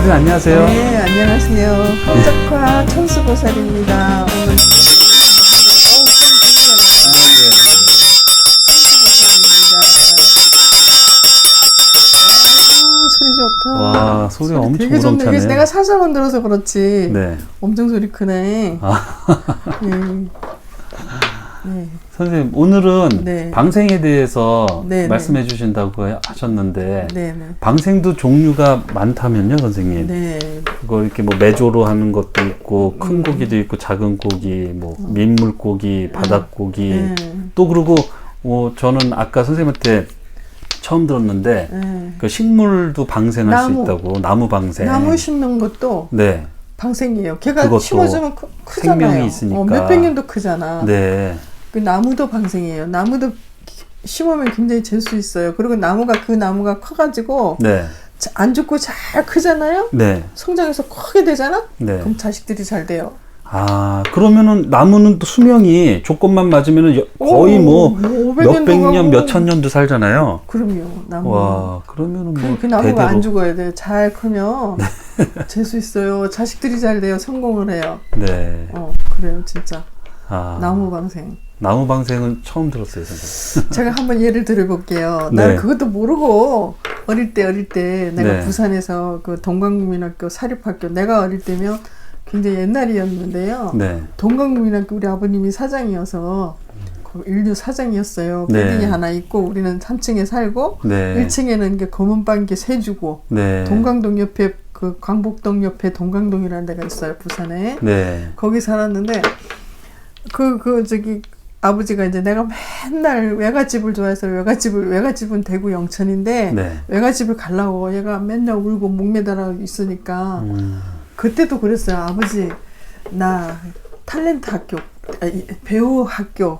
선생님 안녕하세요. 네, 안녕하세요. 한적화 천수보살입니다. 오늘 소리 좋다. 와, 소리 엄청 되게 좋네. 우렁차네. 이게 내가 살살만 들어서 그렇지. 네. 엄청 소리 크네. 네. 네. 선생님, 오늘은 네. 방생에 대해서 네, 말씀해 주신다고 하셨는데, 네. 방생도 종류가 많다면요, 선생님? 네. 그거 이렇게 뭐 매조로 하는 것도 있고, 큰 고기도 있고, 작은 고기, 뭐 민물고기, 바닷고기, 또 그리고 저는 아까 선생님한테 처음 들었는데, 그 식물도 방생할 수 있다고, 나무 방생. 나무 심는 것도 네. 방생이에요. 걔가 심어주면 크잖아요. 생명이 있으니까. 몇백 년도 크잖아. 네. 그 나무도 방생이에요. 나무도 심으면 굉장히 될 수 있어요. 그리고 그 나무가 커가지고 네. 안 죽고 잘 크잖아요. 네. 성장해서 크게 되잖아. 네. 그럼 자식들이 잘 돼요. 아, 그러면은 나무는 또 수명이 조건만 맞으면은 거의 몇백 년, 몇천 년도 살잖아요. 그럼요. 나무. 와, 그러면은 뭐 그 나무가 대대로. 안 죽어야 돼. 잘 크면 될 수 있어요. 자식들이 잘 돼요. 성공을 해요. 네. 그래요, 진짜. 아, 나무 방생. 나무 방생은 처음 들었어요, 선생님. 제가 한번 예를 들어볼게요. 네. 나는 그것도 모르고 어릴 때 내가 네. 부산에서 그 동강국민학교 사립학교, 내가 어릴 때면 굉장히 옛날이었는데요. 네. 동강국민학교 우리 아버님이 사장이어서 인류 사장이었어요. 네. 빌딩이 하나 있고 우리는 3층에 살고 네. 1층에는 이게 검은 방개 세주고 네. 동강동 옆에 그 광복동 옆에 동강동이라는 데가 있어요. 부산에. 네. 거기 살았는데 아버지가 이제 내가 맨날 외갓집을 좋아해서 외갓집은 대구 영천인데 네. 외갓집을 가려고 얘가 맨날 울고 목매달아 있으니까 그때도 그랬어요. 아버지 나 탤런트 학교 배우 학교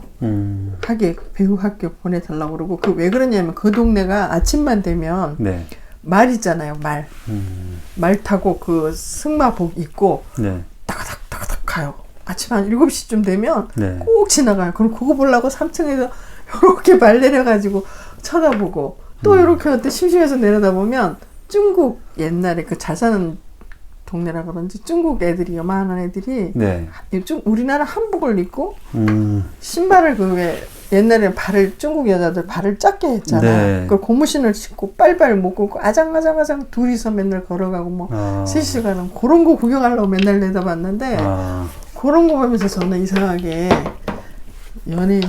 배우 학교 보내달라고 그러고 왜 그러냐면 그 동네가 아침만 되면 네. 말 있잖아요. 말 타고 그 승마복 입고 네. 따가닥 가요. 아침 한 7시쯤 되면 네. 꼭 지나가요. 그럼 그거 보려고 3층에서 이렇게 말 내려가지고 쳐다보고 또 이렇게 어때 심심해서 내려다보면 중국 옛날에 그 잘 사는 동네라 그런지 중국 애들이 요만한 애들이 네. 우리나라 한복을 입고 신발을 왜 옛날에 중국 여자들 발을 작게 했잖아. 네. 그걸 고무신을 신고 빨빨 묶고 아장아장 둘이서 맨날 걸어가고 3시간은 그런 거 구경하려고 맨날 내다봤는데 그런 거 보면서 저는 이상하게 연예인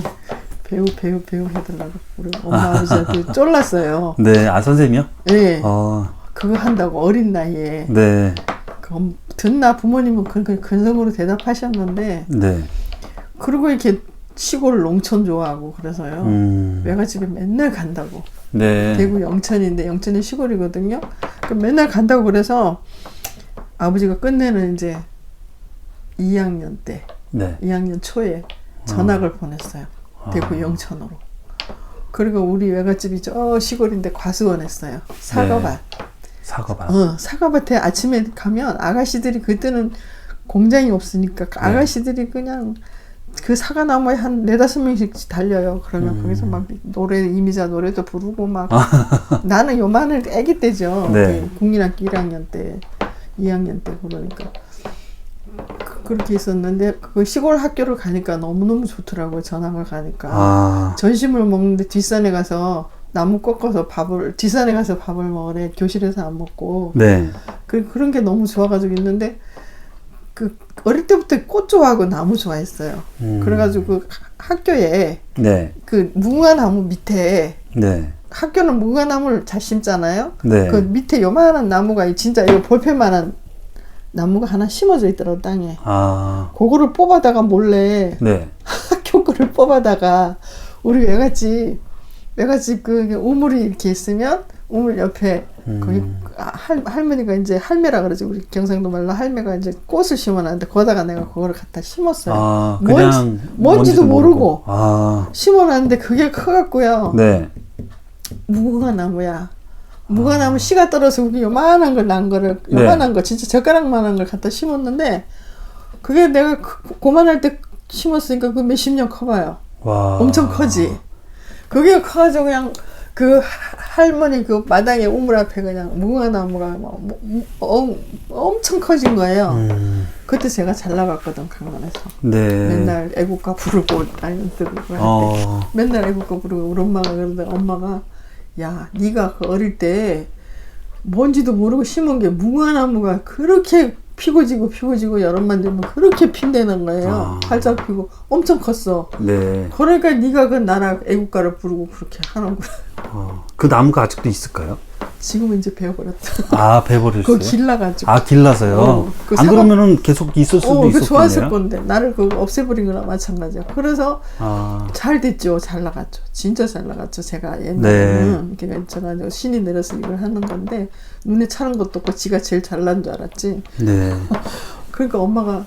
배우 해달라고 우리 엄마 아버지한테 쫄랐어요. 네, 선생님이요? 네. 그거 한다고 어린 나이에. 네. 듣나 부모님은 근성으로 대답하셨는데. 네. 그리고 이렇게 시골 농촌 좋아하고 그래서요. 외갓집에 맨날 간다고. 네. 대구 영천인데 영천이 시골이거든요. 맨날 간다고 그래서 아버지가 끝내는 이제 2학년 때, 네. 2학년 초에 전학을 보냈어요. 대구 영천으로. 그리고 우리 외갓집이 저 시골인데 과수원했어요. 사과밭. 네. 사과밭. 사과밭에 아침에 가면 아가씨들이 그때는 공장이 없으니까 아가씨들이 그냥 그 사과나무에 한 4-5명씩 달려요. 그러면 거기서 막 이미자 노래도 부르고 막 나는 요만할 때 애기 때죠. 네. 국민학교 1학년 때, 2학년 때 그러니까. 그렇게 있었는데 그 시골 학교를 가니까 너무너무 좋더라고요. 전학을 가니까. 점심을 먹는데 뒷산에 가서 나무 꺾어서 뒷산에 가서 밥을 먹으래. 교실에서 안 먹고. 네. 그런 게 너무 좋아가지고 있는데 어릴 때부터 꽃 좋아하고 나무 좋아했어요. 그래가지고 그 학교에 네. 그 무궁화나무 밑에 네. 학교는 무궁화나무를 잘 심잖아요. 네. 그 밑에 요만한 나무가 진짜 이거 볼펜만한 나무가 하나 심어져 있더라고 땅에. 그거를 뽑아다가 몰래 네. 학교 거를 뽑아다가 우리 외갓집 그 우물이 이렇게 있으면 우물 옆에 거기 할머니가 이제 할매라 그러지 우리 경상도 말로 할매가 이제 꽃을 심어놨는데 거기다가 내가 그거를 갖다 심었어요. 그냥 뭔지도 모르고 심어놨는데 그게 커갖고요. 네. 무궁화나무야. 무궁화나무 씨가 떨어서 여기 요만한 걸 난 거를 요만한 거 진짜 젓가락만한 걸 갖다 심었는데 그게 내가 고만할 때 심었으니까 그 몇십 년 커봐요. 와. 엄청 커지. 그게 커가지고 그냥 그 할머니 그 마당에 우물 앞에 그냥 무화나무가 엄청 커진 거예요. 그때 제가 잘 나갔거든, 강원에서. 네. 맨날 애국가 부르고 다녔더니 맨날 애국가 부르고 우리 엄마가 그러는데 엄마가 야, 네가 그 어릴 때 뭔지도 모르고 심은 게 무화나무가 그렇게 피고 지고 여름만 되면 그렇게 핀다는 거예요. 활짝 피고 엄청 컸어. 네. 그러니까 네가 그 나라 애국가를 부르고 그렇게 하는구나. 그 나무가 아직도 있을까요? 지금은 이제 베어버렸다. 아, 베어버렸어요? 그거 길러가지고. 아, 길러서요? 안 그러면은 계속 있을 수도 있었겠네요. 좋았을 건데 나를 그거 없애버린 거나 마찬가지야. 그래서 잘 됐죠. 잘 나갔죠. 진짜 잘 나갔죠. 제가 옛날에는 그러니까 제가 신이 내려서 이걸 하는 건데 눈에 차는 것도 없고 지가 제일 잘난 줄 알았지. 네. 그러니까 엄마가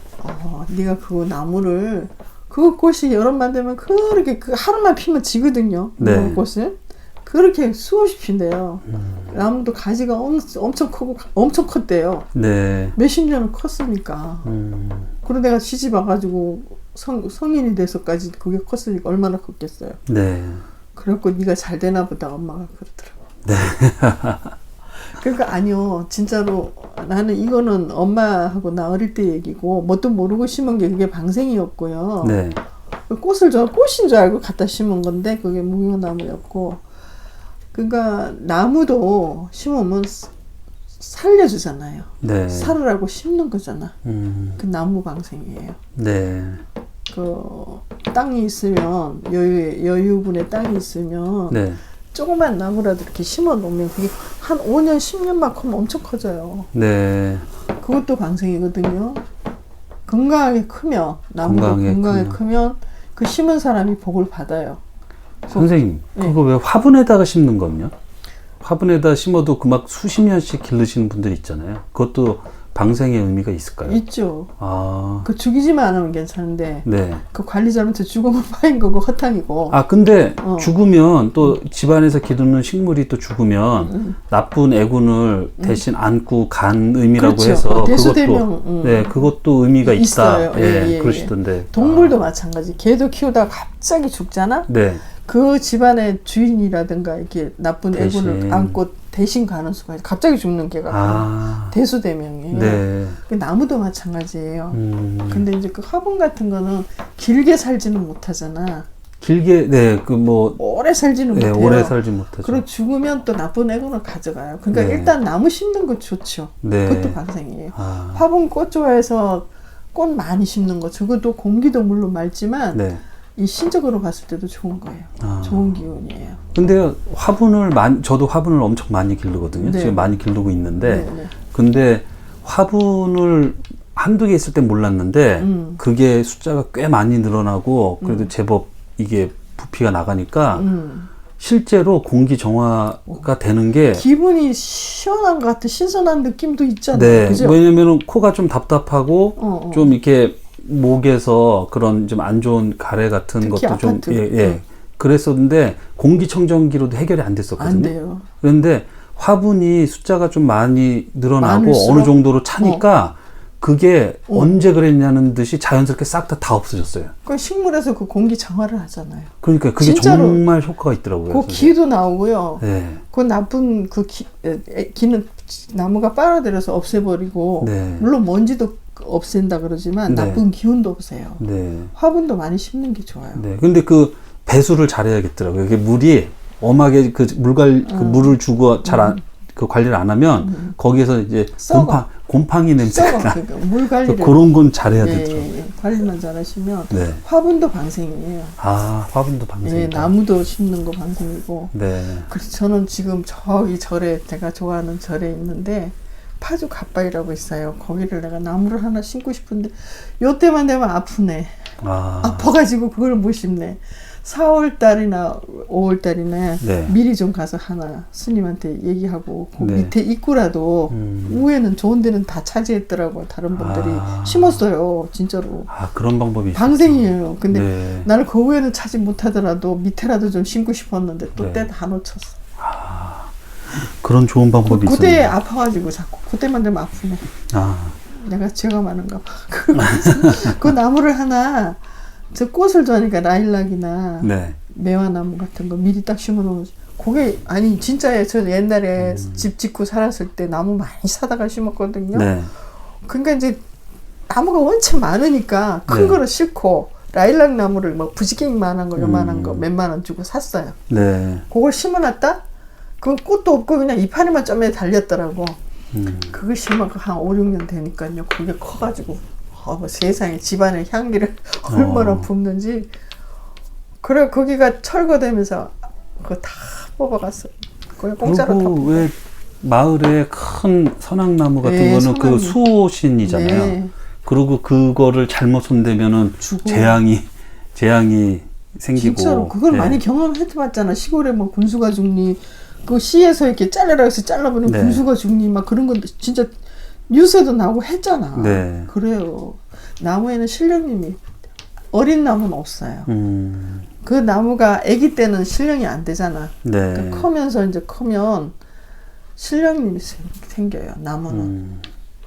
네가 그거 나무를 그 꽃이 여름만 되면 그렇게 그 하루만 피면 지거든요. 네. 꽃을 그렇게 수없이 핀대요. 나무도 가지가 엄청 크고 엄청 컸대요. 네. 몇십 년을 컸으니까. 그리고 내가 시집 와가지고 성인이 돼서까지 그게 컸으니까 얼마나 컸겠어요. 네. 그래갖고 네가 잘 되나 보다 엄마가 그러더라고. 네. 그러니까 아니요, 진짜로 나는 이거는 엄마하고 나 어릴 때 얘기고 뭣도 모르고 심은 게 그게 방생이었고요. 네. 꽃인 줄 알고 갖다 심은 건데 그게 무화나무였고. 그러니까 나무도 심으면 살려주잖아요. 네. 살으라고 심는 거잖아. 그 나무 방생이에요. 네. 그 땅이 있으면 여유분의 땅이 있으면 네. 조그만 나무라도 이렇게 심어 놓으면 그게 한 5년 10년만 크면 엄청 커져요. 네. 그것도 방생이거든요. 건강하게 크면 나무가 건강하게 크면 그 심은 사람이 복을 받아요. 선생님, 그거 왜 화분에다가 심는 거냐? 화분에다 심어도 그 막 수십 년씩 기르시는 분들 있잖아요. 그것도 방생의 의미가 있을까요? 있죠. 아. 그 죽이지만 않으면 괜찮은데. 네. 그 관리 잘못해 죽으면 파인 거고 허탕이고. 아, 근데 죽으면 또 집안에서 기르는 식물이 또 죽으면 나쁜 애군을 대신 안고 간 의미라고 그렇죠. 해서 대수대명. 네, 그것도 의미가 있어요. 있다. 예, 그러시던데. 동물도 마찬가지. 개도 키우다가 갑자기 죽잖아. 네. 그 집안의 주인이라든가 이렇게 나쁜 애군을 안고 대신 가는 수가 있어요. 갑자기 죽는 개가 대수대명이에요. 네. 나무도 마찬가지예요. 근데 이제 그 화분 같은 거는 길게 살지는 못하잖아. 길게, 네, 오래 살지는 네, 못해요. 오래 살지 못하죠. 그리고 죽으면 또 나쁜 애군을 가져가요. 그러니까 일단 나무 심는 거 좋죠. 네. 그것도 방생이에요. 화분 꽃 좋아해서 꽃 많이 심는 거, 저것도 공기도 물론 맑지만, 네. 이 신적으로 봤을 때도 좋은 거예요. 좋은 기운이에요. 근데 저도 화분을 엄청 많이 기르거든요. 네. 지금 많이 기르고 있는데, 네. 근데 화분을 한두 개 있을 땐 몰랐는데, 그게 숫자가 꽤 많이 늘어나고, 그래도 제법 이게 부피가 나가니까, 실제로 공기 정화가 되는 게 기분이 시원한 것 같아. 신선한 느낌도 있잖아요. 네. 그죠? 왜냐면은 코가 좀 답답하고, 좀 이렇게 목에서 그런 좀 안 좋은 가래 같은 것도 아파트. 좀 그랬었는데 공기청정기로도 해결이 안 됐었거든요. 안 돼요. 그런데 화분이 숫자가 좀 많이 늘어나고 많을수록? 어느 정도로 차니까 그게 언제 그랬냐는 듯이 자연스럽게 싹 다 없어졌어요. 그 식물에서 그 공기 정화를 하잖아요. 그러니까 그게 진짜로 정말 효과가 있더라고요. 그 기도 나오고요. 네. 그 나쁜 기는 나무가 빨아들여서 없애버리고, 네. 물론 먼지도 없앤다 그러지만 네. 나쁜 기운도 없어요. 네. 화분도 많이 심는 게 좋아요. 네. 근데 그 배수를 잘해야겠더라고요. 이게 물이 엄하게 그 물을 주고 그 관리를 안 하면 거기에서 이제 곰팡이 냄새가 나. 그러니까 물 관리를 그런 건 잘해야 되죠. 관리만 잘하시면 네. 화분도 방생이에요. 화분도 방생이다. 나무도 심는 거 방생이고. 네. 그래서 저는 지금 저기 절에 제가 좋아하는 절에 있는데 파주 갓바위라고 있어요. 거기를 내가 나무를 하나 심고 싶은데 요때만 되면 아프네. 아파가지고 그걸 못 심네. 4월달이나 5월달이나 네. 미리 좀 가서 하나 스님한테 얘기하고 그 네. 밑에 입구라도 위에는 좋은 데는 다 차지했더라고요. 다른 분들이 심었어요. 진짜로. 그런 방법이 있어요. 방생이에요. 근데 네. 나는 그 위에는 차지 못하더라도 밑에라도 좀 심고 싶었는데 또 네. 때 다 놓쳤어. 그런 좋은 방법이 있어요. 그때 아파가지고 자꾸 그때만 되면 아프네. 내가 죄가 많은가 봐. 그 나무를 하나 저 꽃을 좋아하니까 라일락이나 네. 매화나무 같은 거 미리 딱 심어놓으면 그게 아니 진짜예요. 저 옛날에 집 짓고 살았을 때 나무 많이 사다가 심었거든요. 네. 그러니까 이제 나무가 원체 많으니까 큰 네. 거를 싣고 라일락 나무를 뭐 부지깽이만한 거 요만한 거 몇만 원 주고 샀어요. 네. 그걸 심어놨다? 그 꽃도 없고 그냥 이파리만 점에 달렸더라고. 그거 심어가 한 5, 6년 되니까요. 그게 커가지고 뭐 세상에 집안의 향기를 얼마나 붓는지. 그래 거기가 철거되면서 그거 다 뽑아갔어. 그걸 공짜로 다 그리고 뽑아. 왜 마을에 큰 선악나무 같은 네, 거는 그 선악나무. 수호신이잖아요. 네. 그리고 그거를 잘못 손대면은 주고. 재앙이 생기고. 진짜로 그걸 네. 많이 경험해봤잖아. 시골에 뭐 군수가 죽니, 그 시에서 이렇게 잘라라 해서 잘라버리면 네. 군수가 죽니, 막 그런 건 진짜 뉴스에도 나오고 했잖아. 네. 그래요. 나무에는 실령님이 어린 나무는 없어요. 그 나무가 아기 때는 실령이 안 되잖아. 네. 그러니까 커면서 이제 크면 실령님이 생겨요. 나무는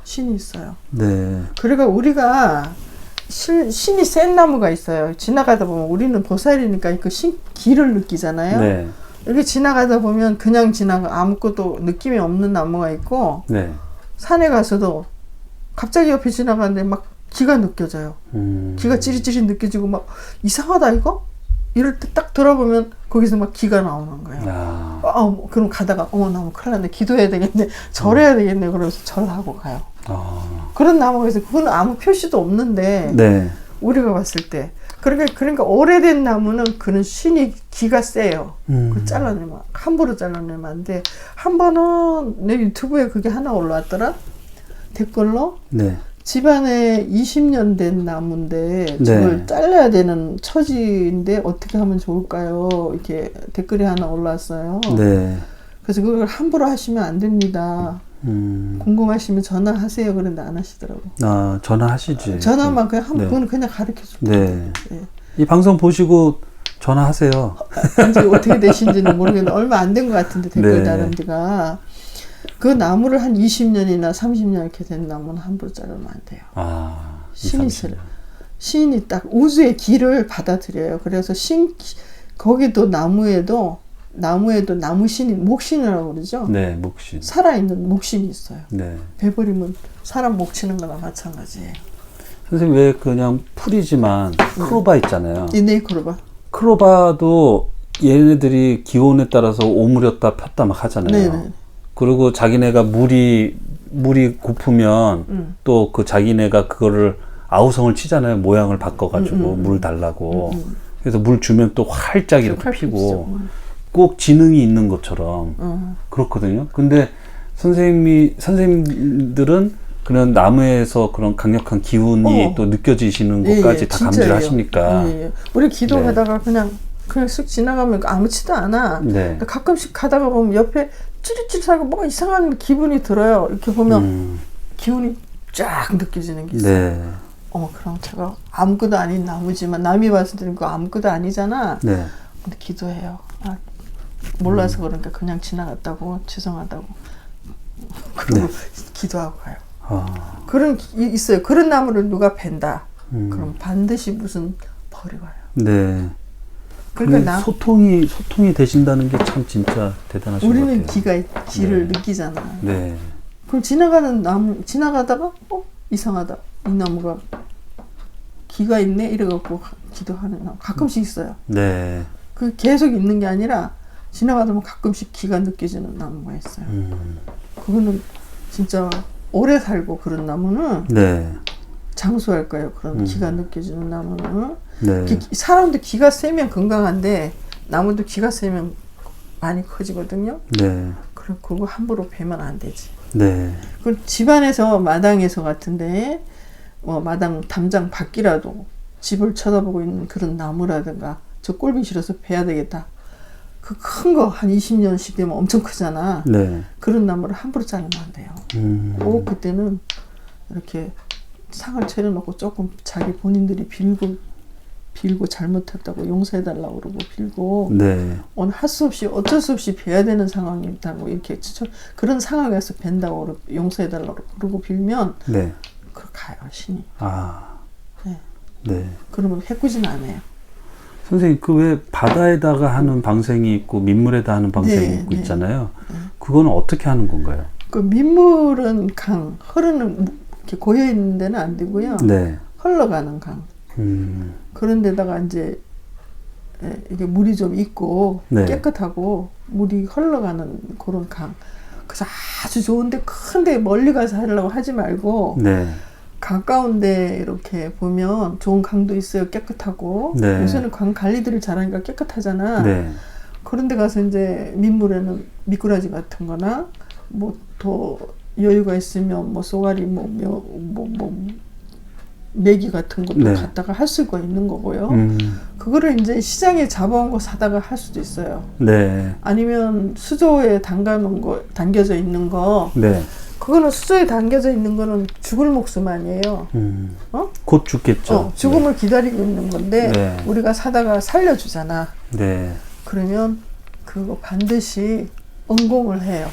신이 있어요. 네. 그러니까 우리가 신이 센 나무가 있어요. 지나가다 보면 우리는 보살이니까 그 기를 느끼잖아요. 네. 이렇게 지나가다 보면 그냥 지나가 아무것도 느낌이 없는 나무가 있고 네. 산에 가서도 갑자기 옆에 지나가는데 막 기가 느껴져요. 기가 찌릿찌릿 느껴지고 막 이상하다 이거? 이럴 때 딱 들어보면 거기서 막 기가 나오는 거예요. 그럼 가다가 나무 큰일 났네. 기도해야 되겠네. 절해야 되겠네. 그러면서 절하고 가요. 그런 나무가 있어요. 그건 아무 표시도 없는데 네. 우리가 봤을 때 그러니까 오래된 나무는 그런 신이 기가 세요. 그 잘라내면 함부로 잘라내면 안 돼. 한 번은 내 유튜브에 그게 하나 올라왔더라. 댓글로 네. 집안에 20년 된 나무인데 저걸 잘라야 되는 처지인데 어떻게 하면 좋을까요? 이렇게 댓글이 하나 올라왔어요. 네. 그래서 그걸 함부로 하시면 안 됩니다. 궁금하시면 전화하세요. 그런데 안 하시더라고. 전화하시지. 전화만 그건 그냥 가르쳐 줄게요. 네. 네. 이 방송 보시고 전화하세요. 이제 어떻게 되신지는 모르겠는데 얼마 안 된 것 같은데 댓글 네. 다른 데가 그 나무를 한 20년이나 30년 이렇게 된 나무는 함부로 자르면 안 돼요. 신이 딱 우주의 기를 받아들여요. 그래서 거기도 나무에도 나무신이 목신이라고 그러죠. 네, 목신. 살아있는 목신이 있어요. 네. 베버리면 사람 목 치는 거나 마찬가지예요. 선생님 왜 그냥 풀이지만 크로바 있잖아요. 네, 크로바. 크로바도 얘네들이 기온에 따라서 오므렸다 폈다 막 하잖아요. 네네. 그리고 자기네가 물이 고프면 또 그 자기네가 그거를 아우성을 치잖아요. 모양을 바꿔가지고 물 달라고. 그래서 물 주면 또 활짝 이렇게 피고 꼭 지능이 있는 것처럼 그렇거든요. 근데 선생님들은 그런 나무에서 그런 강력한 기운이 또 느껴지시는 것까지 다 감지를 하시니까. 우리 기도하다가 그냥 쓱 지나가면 아무렇지도 않아. 네. 가끔씩 가다가 보면 옆에 찌릿찌릿하고 뭔가 이상한 기분이 들어요. 이렇게 보면 기운이 쫙 느껴지는 게 있어요. 네. 그럼 제가 아무것도 아닌 나무지만 남이 봤을 때는 그거 아무것도 아니잖아. 네. 근데 기도해요. 몰라서 그러니까 그냥 지나갔다고 죄송하다고. 그리고 기도하고 가요. 그런 있어요. 그런 나무를 누가 벤다. 그럼 반드시 무슨 벌이 와요. 네. 그러니까 소통이 되신다는 게 참 진짜 대단하신 것 같아요. 우리는 기를 느끼잖아. 네. 그럼 지나가다가 이상하다. 이 나무가 기가 있네 이래갖고 기도하는 나무 가끔씩 있어요. 네. 그 계속 있는 게 아니라 지나가다 보면 가끔씩 기가 느껴지는 나무가 있어요. 그거는 진짜 오래 살고 그런 나무는 네. 장수할 거예요. 그런 기가 느껴지는 나무는. 네. 사람도 기가 세면 건강한데 나무도 기가 세면 많이 커지거든요. 네. 그거 함부로 베면 안 되지. 네. 그 집안에서 마당에서 같은데 마당 담장 밖이라도 집을 쳐다보고 있는 그런 나무라든가 저 꼴보기 싫어서 베야 되겠다. 그 큰 거 한 20년씩 되면 엄청 크잖아. 네. 그런 나무를 함부로 자르면 안 돼요. 꼭 그때는 이렇게 상을 차려놓고 조금 자기 본인들이 빌고 잘못했다고 용서해달라고 그러고 빌고 네. 오늘 할 수 없이 어쩔 수 없이 베야 되는 상황이 있다고 이렇게 그런 상황에서 벤다고 그러고 용서해달라고 그러고 빌면 네. 가요 신이. 네. 그러면 해꾸지는 안 해요. 선생님, 그 왜 바다에다가 하는 방생이 있고 민물에다 하는 방생이 네, 있고 네. 있잖아요. 그거는 어떻게 하는 건가요? 그 민물은 강, 흐르는 이렇게 고여 있는 데는 안 되고요. 네. 흘러가는 강. 그런 데다가 이제 이게 물이 좀 있고 네. 깨끗하고 물이 흘러가는 그런 강. 그래서 아주 좋은데 큰데 멀리 가서 하려고 하지 말고 네. 가까운데 이렇게 보면 좋은 강도 있어요. 깨끗하고. 네. 요새는 강 관리들을 잘하니까 깨끗하잖아. 네. 그런 데 가서 이제 민물에는 미꾸라지 같은 거나 뭐 더 여유가 있으면 뭐 쏘가리 메기 같은 것도 네. 갖다가 할 수가 있는 거고요. 그거를 이제 시장에 잡아온 거 사다가 할 수도 있어요. 네. 아니면 수조에 담가놓은 거, 담겨져 있는 거. 네. 그거는 수조에 담겨져 있는 거는 죽을 목숨 아니에요. 곧 죽겠죠. 죽음을 기다리고 있는 건데 네. 우리가 사다가 살려주잖아. 네. 그러면 그거 반드시 응공을 해요.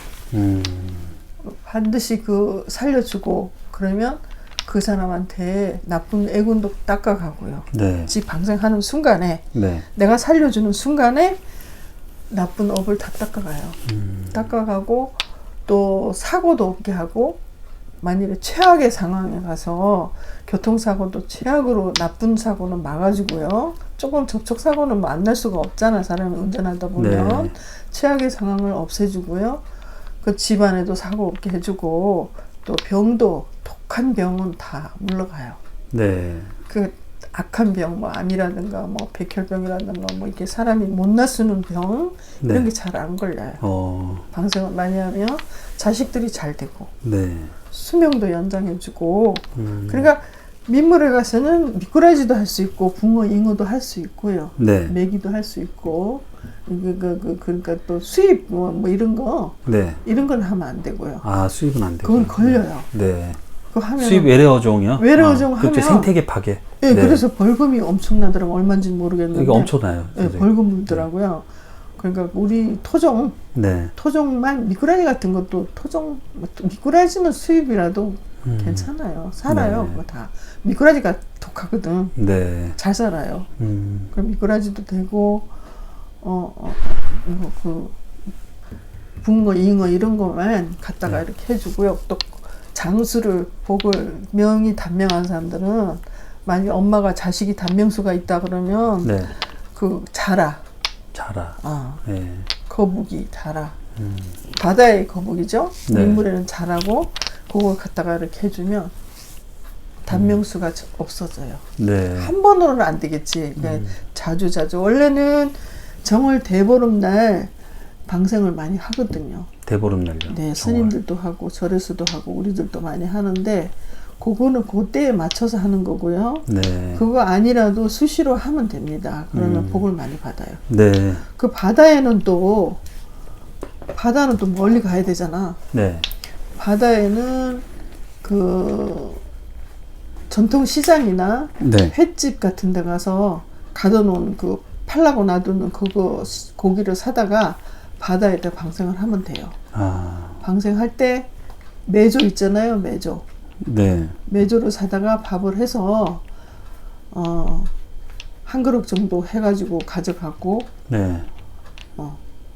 반드시 그 살려주고 그러면 그 사람한테 나쁜 애군도 닦아가고요. 네. 즉 방생하는 순간에 네. 내가 살려주는 순간에 나쁜 업을 다 닦아가요. 닦아가고 또 사고도 없게 하고 만일에 최악의 상황에 가서 교통사고도 최악으로 나쁜 사고는 막아주고요. 조금 접촉사고는 만날 수가 없잖아. 사람이 운전하다 보면. 네. 최악의 상황을 없애주고요. 그 집안에도 사고 없게 해주고 또 병도 독한 병은 다 물러가요. 네. 그 악한 병, 뭐 암이라든가 뭐 백혈병이라든가 뭐 이렇게 사람이 못 낫쓰는 병 이런 네. 게 잘 안 걸려요. 방생을 많이 하면 자식들이 잘 되고 네. 수명도 연장해주고 그러니까 민물에 가서는 미꾸라지도 할 수 있고 붕어, 잉어도 할 수 있고요. 네. 메기도 할 수 있고 그러니까 또 수입 뭐 이런 거 네. 이런 건 하면 안 되고요. 아, 수입은 안 되고. 그건 걸려요. 네. 그거 하면 수입 외래어종이요? 외래어종 그렇죠. 하면 생태계 파괴. 예, 네. 그래서 벌금이 엄청나더라고. 얼마인지는 모르겠는데. 이게 엄청나요. 예, 선생님. 벌금 물더라고요. 그러니까 우리 네. 토종만 미꾸라지 같은 것도 미꾸라지는 수입이라도 괜찮아요. 살아요. 네. 그거 다. 미꾸라지가 독하거든. 네. 잘 살아요. 그럼 미꾸라지도 되고 그 붕어, 잉어 이런 거만 갖다가 이렇게 해주고요. 또 장수를 복을 명이 단명한 사람들은 만약 엄마가 자식이 단명수가 있다 그러면 네. 그 자라. 네. 거북이 자라. 바다의 거북이죠. 네. 민물에는 자라고 그걸 갖다가 이렇게 해주면 단명수가 없어져요. 네. 한 번으로는 안 되겠지. 그러니까 자주 원래는 정월 대보름날 방생을 많이 하거든요. 대보름날요. 네, 스님들도 하고 절에서도 하고 우리들도 많이 하는데 그거는 그때에 맞춰서 하는 거고요. 네. 그거 아니라도 수시로 하면 됩니다. 그러면 복을 많이 받아요. 네. 그 바다는 또 멀리 가야 되잖아. 네. 바다에는 그 전통 시장이나 네. 횟집 같은 데 가서 가둬놓은 그 팔라고 놔두는 그거 고기를 사다가 바다에다 방생을 하면 돼요. 방생할 때 메조 있잖아요. 메조. 네. 메조를 사다가 밥을 해서 한 그릇 정도 해가지고 가져가고 네.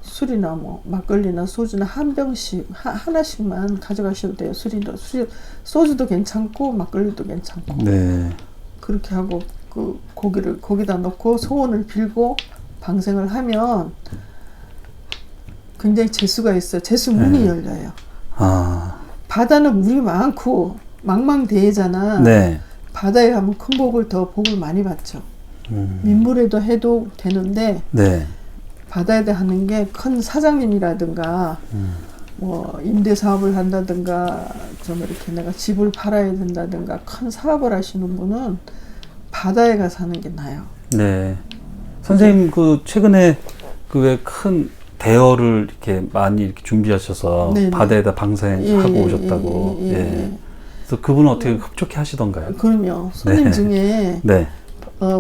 술이나 뭐 막걸리나 소주나 한 병씩 하나씩만 가져가셔도 돼요. 소주도 괜찮고 막걸리도 괜찮고. 네. 그렇게 하고 그 고기를 거기다 넣고 소원을 빌고 방생을 하면 굉장히 재수가 있어요. 재수 문이 열려요. 바다는 물이 많고 망망대해잖아. 네. 바다에 가면 큰 복을 많이 받죠. 민물에도 해도 되는데 네. 바다에다 하는 게 큰 사장님이라든가 뭐 임대 사업을 한다든가 좀 이렇게 내가 집을 팔아야 된다든가 큰 사업을 하시는 분은 바다에 가서 하는 게 나아요. 네. 선생님 그 최근에 그 왜 큰 대여를 이렇게 많이 이렇게 준비하셔서 네네. 바다에다 방생하고 오셨다고. 예. 그래서 그분은 어떻게 흡족해 하시던가요? 그럼요. 손님 중에 네.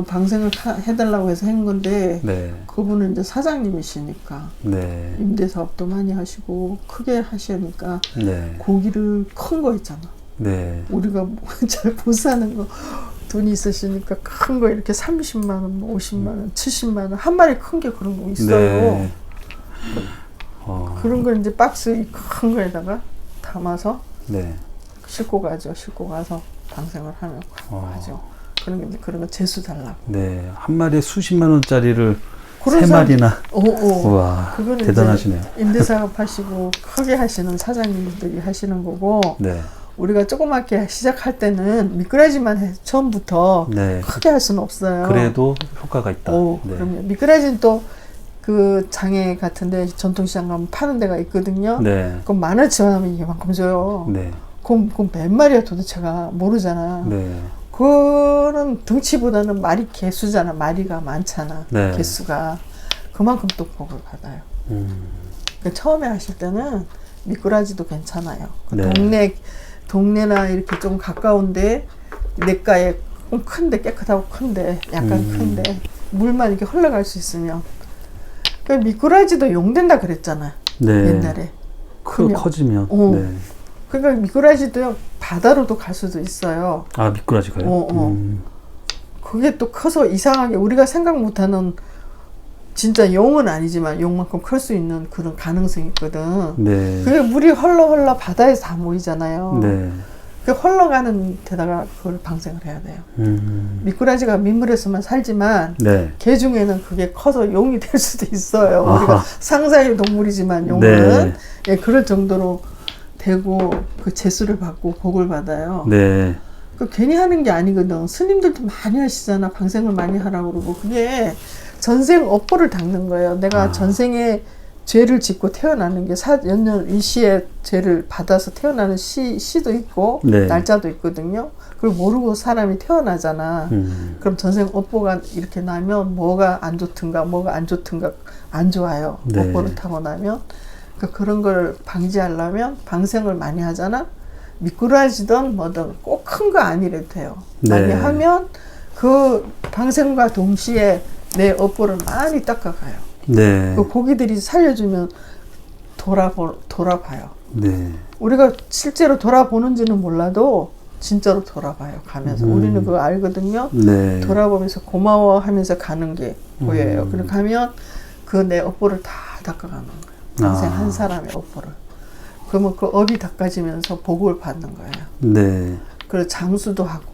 방생을 해달라고 해서 한 건데 네. 그분은 이제 사장님이시니까 네. 임대 사업도 많이 하시고 크게 하시니까 네. 고기를 큰 거 있잖아. 네. 우리가 잘 못 사는 거 돈이 있으시니까 큰 거 이렇게 30만 원, 50만 원, 70만 원 한 마리 큰 게 그런 거 있어요. 네. 그런 걸 이제 박스 큰 거에다가 담아서 네. 싣고 가죠. 싣고 가서 방생을 하면 가죠. 그런 거 재수 달라고. 네. 한 마리에 수십만 원짜리를 그런 세 사람- 마리나. 오. 와, 그거는 대단하시네요. 이제 임대사업 하시고 크게 하시는 사장님들이 하시는 거고 네. 우리가 조그맣게 시작할 때는 미꾸라지만 해 처음부터 네. 크게 할 수는 없어요. 그래도 효과가 있다. 오, 네. 그럼요. 미꾸라지는 또 그 장애 같은데 전통시장 가면 파는 데가 있거든요. 네. 그럼 10,000원치만 하면 이만큼 줘요. 네. 그럼 몇 마리야 도대체가 모르잖아. 네. 그런 덩치보다는 마리 개수잖아. 마리가 많잖아. 네. 개수가. 그만큼 또 복을 받아요. 그러니까 처음에 하실 때는 미꾸라지도 괜찮아요. 그 네. 동네나 이렇게 좀 가까운데 냇가에 좀 큰데 깨끗하고 큰데 약간 큰데 물만 이렇게 흘러갈 수 있으면 그 미꾸라지도 용된다 그랬잖아. 네. 옛날에. 크면. 커지면. 어. 네. 그러니까 미꾸라지도 바다로도 갈 수도 있어요. 아, 미꾸라지가요? 그게 또 커서 이상하게 우리가 생각 못하는 진짜 용은 아니지만 용만큼 클 수 있는 그런 가능성이 있거든. 네. 그게 물이 흘러 바다에서 다 모이잖아요. 네. 그 흘러가는 데다가 그걸 방생을 해야 돼요. 미꾸라지가 민물에서만 살지만 네. 개 중에는 그게 커서 용이 될 수도 있어요. 아하. 우리가 상상의 동물이지만 용은 네. 예, 그럴 정도로 되고 그 재수를 받고 복을 받아요. 네. 그 괜히 하는 게 아니거든. 스님들도 많이 하시잖아. 방생을 많이 하라고 그러고 그게 전생 업보를 닦는 거예요. 내가 전생에 죄를 짓고 태어나는 게 연년 일시에 죄를 받아서 태어나는 시도 있고 네. 날짜도 있거든요. 그걸 모르고 사람이 태어나잖아. 그럼 전생 업보가 이렇게 나면 뭐가 안 좋든가 뭐가 안 좋든가 안 좋아요. 네. 업보를 타고 나면 그러니까 그런 걸 방지하려면 방생을 많이 하잖아. 미꾸라지든 뭐든 꼭 큰 거 아니래도 돼요. 네. 많이 하면 그 방생과 동시에 내 업보를 많이 닦아가요. 네. 그 고기들이 살려주면 돌아봐요. 네. 우리가 실제로 돌아보는지는 몰라도 진짜로 돌아봐요. 가면서 우리는 그거 알거든요. 네. 돌아보면서 고마워하면서 가는 게 보여요. 그렇게 하면 그 내 업보를 다 닦아가는 거예요. 평생 한 사람의 업보를. 그러면 그 업이 닦아지면서 복을 받는 거예요. 네. 그리고 장수도 하고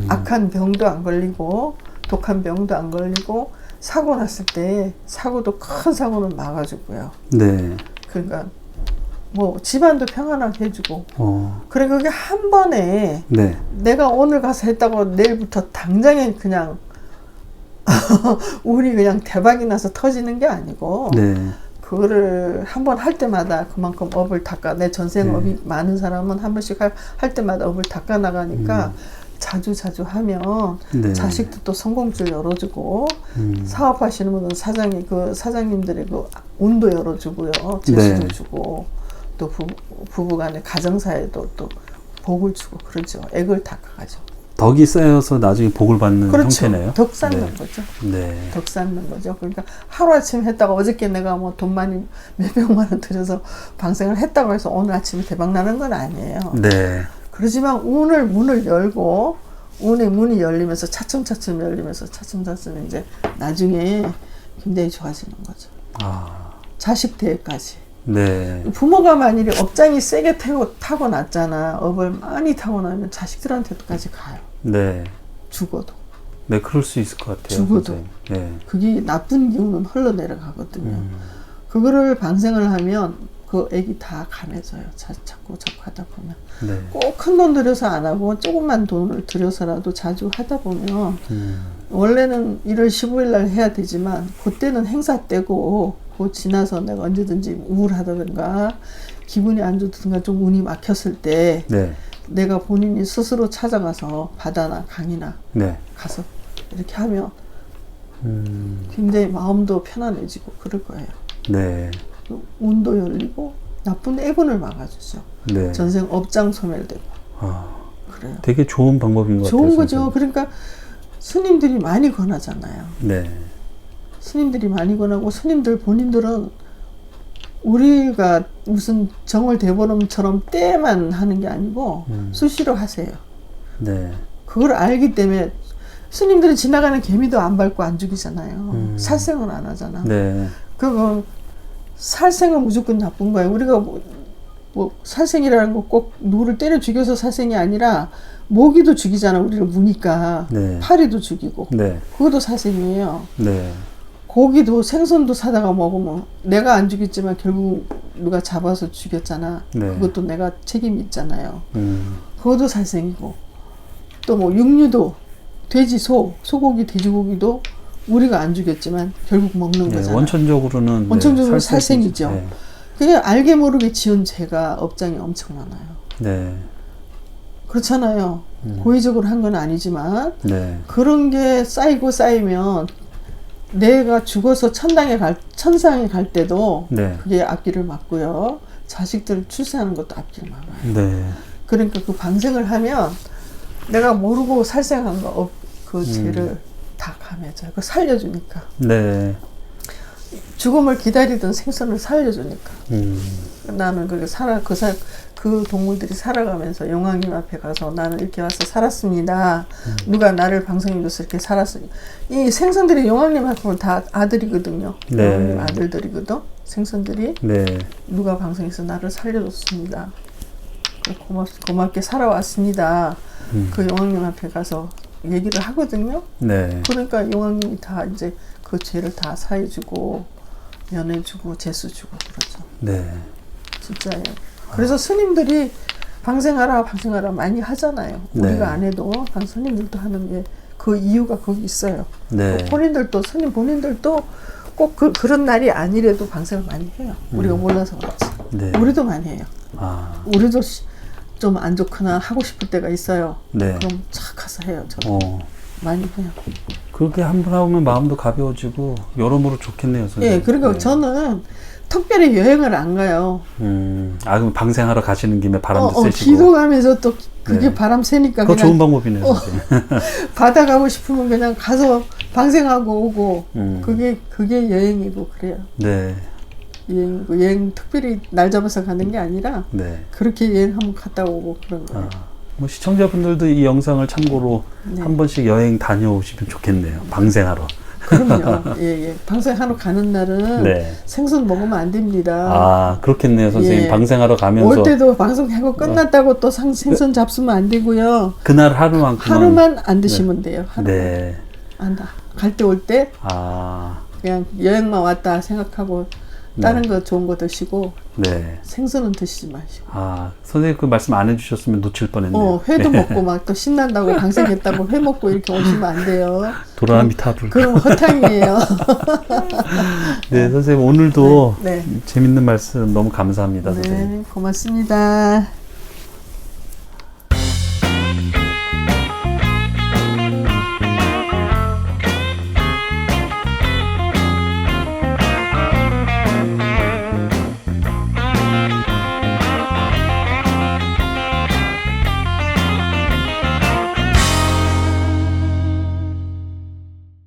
악한 병도 안 걸리고 독한 병도 안 걸리고 사고 났을 때 사고도 큰 사고는 막아주고요. 네. 그러니까 뭐 집안도 평안하게 해주고 그래 그게 한 번에 네. 내가 오늘 가서 했다고 내일부터 당장에 그냥 운이 그냥 대박이 나서 터지는 게 아니고 네. 그거를 한 번 할 때마다 그만큼 업을 닦아 내 전생 업이 많은 사람은 한 번씩 할 때마다 업을 닦아 나가니까 자주 하면 네. 자식도 또 성공줄 열어주고 사업하시는 분은 사장님들의 그 운도 열어주고요. 재수도 네. 주고 또 부부간의 가정사에도 또 복을 주고 그러죠. 액을 닦아가죠. 덕이 쌓여서 나중에 복을 받는 그렇죠. 형태네요. 덕 쌓는 네. 거죠. 네. 덕 쌓는 거죠. 그러니까 하루아침에 했다가 어저께 내가 뭐 돈 많이 몇백만 원 들여서 방생을 했다고 해서 오늘 아침에 대박 나는 건 아니에요. 네. 그렇지만 문을 열고 운의 문이 열리면서 차츰차츰 열리면서 차츰차츰 이제 나중에 굉장히 좋아지는 거죠. 자식 대회까지. 네. 부모가 만일에 업장이 세게 타고 났잖아. 업을 많이 타고 나면 자식들한테까지 가요. 네. 죽어도. 네, 그럴 수 있을 것 같아요. 죽어도. 선생님. 네. 그게 나쁜 기운은 흘러내려가거든요. 그거를 방생을 하면 그 애기 다 감해져요. 자꾸 하다 보면. 네. 꼭 큰 돈 들여서 안 하고 조금만 돈을 들여서라도 자주 하다 보면 원래는 1월 15일 날 해야 되지만 그때는 행사 때고 그 지나서 내가 언제든지 우울하다든가 기분이 안 좋다든가 좀 운이 막혔을 때 네. 내가 본인이 스스로 찾아가서 바다나 강이나 네. 가서 이렇게 하면 굉장히 마음도 편안해지고 그럴 거예요. 네. 운도 열리고 나쁜 애군을 막아주죠. 네. 전생 업장 소멸되고. 그래요. 되게 좋은 방법인 것 같아요. 좋은 거죠. 선생님. 그러니까 스님들이 많이 권하잖아요. 네. 스님들이 많이 권하고 스님들 본인들은 우리가 무슨 정월 대보름처럼 때만 하는 게 아니고 수시로 하세요. 네. 그걸 알기 때문에 스님들이 지나가는 개미도 안 밟고 안 죽이잖아요. 살생은 안 하잖아. 네. 그거 살생은 무조건 나쁜 거예요. 우리가 뭐 살생이라는 거 꼭 누구를 때려 죽여서 살생이 아니라 모기도 죽이잖아. 우리를 무니까. 네. 파리도 죽이고. 네. 그것도 살생이에요. 네. 고기도 생선도 사다가 먹으면 내가 안 죽였지만 결국 누가 잡아서 죽였잖아. 네. 그것도 내가 책임이 있잖아요. 그것도 살생이고. 또 뭐 육류도 돼지, 소고기, 돼지고기도 우리가 안 죽였지만 결국 먹는 네. 거잖아. 원천적으로는 원천적으로 네, 살생이죠. 네. 그게 알게 모르게 지은 죄가 업장이 엄청 많아요. 네. 그렇잖아요. 고의적으로 한 건 아니지만 네. 그런 게 쌓이고 쌓이면 내가 죽어서 천상에 갈 때도 네. 그게 앞길을 막고요. 자식들 출세하는 것도 앞길을 막아요. 네. 그러니까 그 방생을 하면 내가 모르고 살생한 그 죄를 다 감해져요. 그 살려주니까. 네. 죽음을 기다리던 생선을 살려주니까. 나는 그 동물들이 살아가면서 용왕님 앞에 가서 나는 이렇게 와서 살았습니다. 누가 나를 방생해줘서 이렇게 살았으니. 이 생선들이 용왕님 앞에 보면 다 아들이거든요. 네. 용왕님 아들들이거든. 생선들이. 네. 누가 방생해서 나를 살려줬습니다. 고맙게 살아왔습니다. 그 용왕님 앞에 가서 얘기를 하거든요. 네. 그러니까 용왕님이 다 이제 그 죄를 다 사해주고 면해주고 재수주고 그러죠. 네. 진짜예요. 그래서 스님들이 방생하라 많이 하잖아요. 네. 우리가 안 해도 스님들도 하는 게 그 이유가 거기 있어요. 네. 스님 본인들도 꼭 그런 날이 아니래도 방생을 많이 해요. 우리가 몰라서 그렇지. 네. 우리도 많이 해요. 아. 우리도 좀 안 좋거나 하고 싶을 때가 있어요. 네. 그럼 착 가서 해요. 저도 많이 해요. 그렇게 한 번 하면 마음도 가벼워지고 여러모로 좋겠네요, 선생님. 예, 그리고 네. 저는 특별히 여행을 안 가요. 그럼 방생하러 가시는 김에 바람도 쐬시고. 기도 가면서 또 그게 네. 바람 쐬니까 그거 그냥 좋은 방법이네요, 선생님. 바다 가고 싶으면 그냥 가서 방생하고 오고 그게 여행이고 그래요. 네. 여행이고 여행 특별히 날 잡아서 가는 게 아니라 네. 그렇게 여행 한번 갔다 오고 그런 거예요. 뭐 시청자분들도 이 영상을 참고로 네. 한 번씩 여행 다녀오시면 좋겠네요. 방생하러. 그럼요. 예. 방생하러 가는 날은 네. 생선 먹으면 안 됩니다. 아, 그렇겠네요, 선생님. 예. 방생하러 가면서 올 때도 방송하고 끝났다고 또 생선 잡수면 안 되고요. 그날 하루만큼은 하루만 안 드시면 돼요. 하루만. 네. 갈 때 올 때 아, 그냥 여행만 왔다 생각하고 다른 거 좋은 거 드시고 네. 생선은 드시지 마시고. 아, 선생님 그 말씀 안 해주셨으면 놓칠 뻔했네요. 회도 먹고 막 또 신난다고 방생했다고 회 먹고 이렇게 오시면 안 돼요. 도라미 탑을. 그럼 허탕이에요. 네, 선생님 오늘도 네. 재밌는 말씀 너무 감사합니다, 선생님. 네, 고맙습니다.